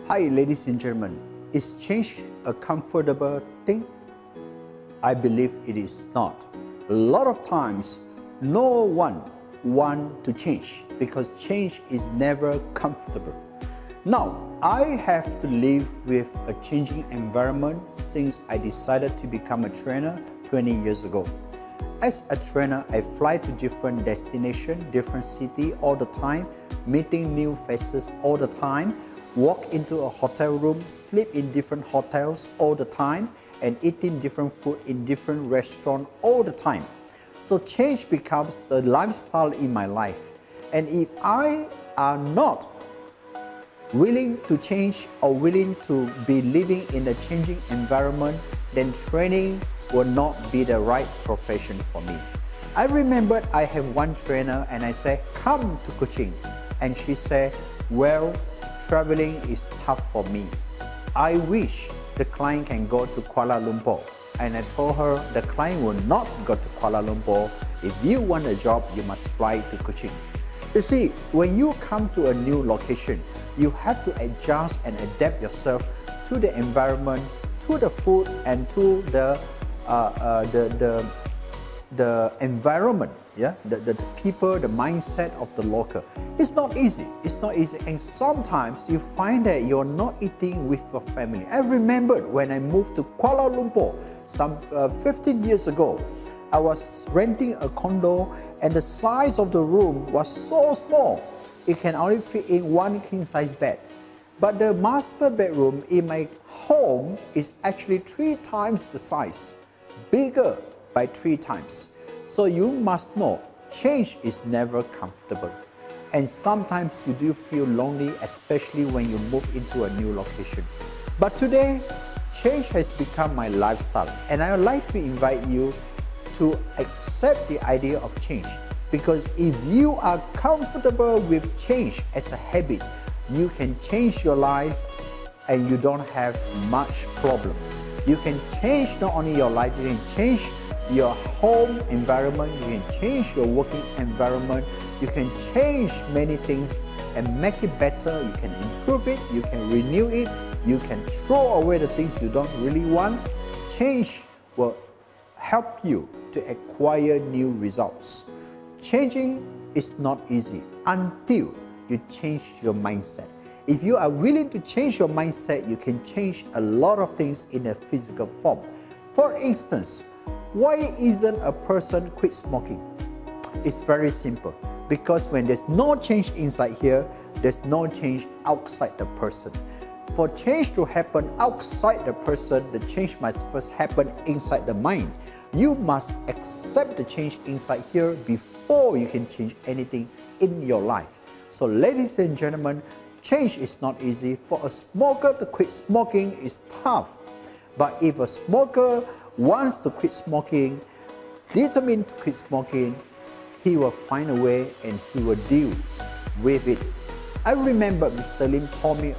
Hi, ladies and gentlemen. Is change a comfortable thing? I believe it is not. A lot of times, no one wants to change because change is never comfortable. Now, I have to live with a changing environment since I decided to become a trainer 20 years ago. As a trainer, I fly to different destinations, different cities all the time, meeting new faces all the time, walk into a hotel room, sleep in different hotels all the time, and eating different food in different restaurants all the time. So change becomes the lifestyle in my life. And if I am not willing to change or willing to be living in a changing environment, then training will not be the right profession for me. I remember I have one trainer and I said, come to coaching. And she said, well, traveling is tough for me. I wish the client can go to Kuala Lumpur. And I told her the client will not go to Kuala Lumpur. If you want a job, you must fly to Kuching. You see, when you come to a new location, you have to adjust and adapt yourself to the environment, to the food, and to the environment, the people, the mindset of the local. It's not easy. It's not easy. And sometimes you find that you're not eating with your family. I remember when I moved to Kuala Lumpur some 15 years ago, I was renting a condo and the size of the room was so small. It can only fit in one king-size bed. But the master bedroom in my home is actually 3 times the size, bigger by 3 times. So you must know, change is never comfortable. And sometimes you do feel lonely, especially when you move into a new location. But today, change has become my lifestyle. And I would like to invite you to accept the idea of change. Because if you are comfortable with change as a habit, you can change your life and you don't have much problem. You can change not only your life, you can change your home environment, you can change your working environment, you can change many things and make it better, you can improve it, you can renew it, you can throw away the things you don't really want. Change will help you to acquire new results. Changing is not easy until you change your mindset. If you are willing to change your mindset, you can change a lot of things in a physical form. For instance, why isn't a person quit smoking? It's very simple. Because when there's no change inside here, there's no change outside the person. For change to happen outside the person, the change must first happen inside the mind. You must accept the change inside here before you can change anything in your life. So ladies and gentlemen, change is not easy. For a smoker to quit smoking is tough. But if a smoker wants to quit smoking, determined to quit smoking, he will find a way and he will deal with it. I remember Mr. Lim told me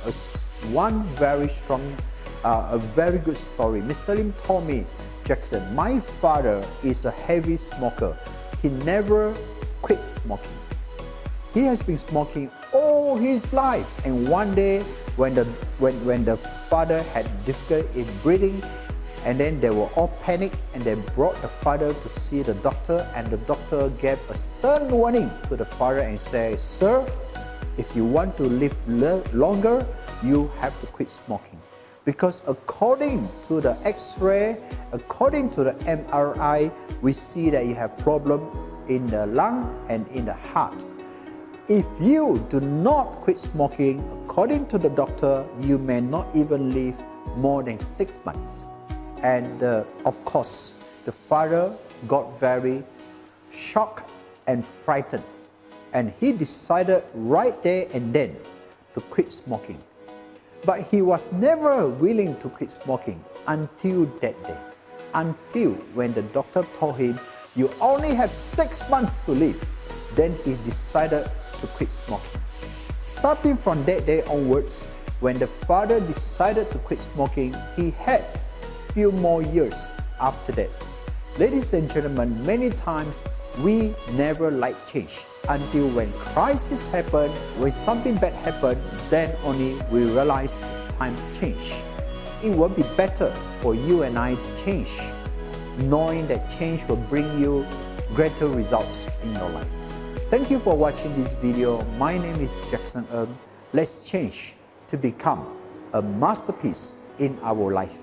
one very strong, a very good story. Mr. Lim told me, Jackson, my father is a heavy smoker. He never quit smoking. He has been smoking all his life, and one day when the father had difficulty in breathing, and then they were all panicked and they brought the father to see the doctor, and the doctor gave a stern warning to the father and said, sir, if you want to live longer, you have to quit smoking. Because according to the X-ray, according to the MRI, we see that you have problem in the lung and in the heart. If you do not quit smoking, according to the doctor, you may not even live more than 6 months. And of course, the father got very shocked and frightened. And he decided right there and then to quit smoking. But he was never willing to quit smoking until that day. Until when the doctor told him, you only have 6 months to live. Then he decided to quit smoking. Starting from that day onwards, when the father decided to quit smoking, he had few more years after that. Ladies and gentlemen, many times we never like change until when crisis happen, when something bad happen, then only we realize it's time to change. It will be better for you and I to change, knowing that change will bring you greater results in your life. Thank you for watching this video. My name is Jackson Ng. Let's change to become a masterpiece in our life.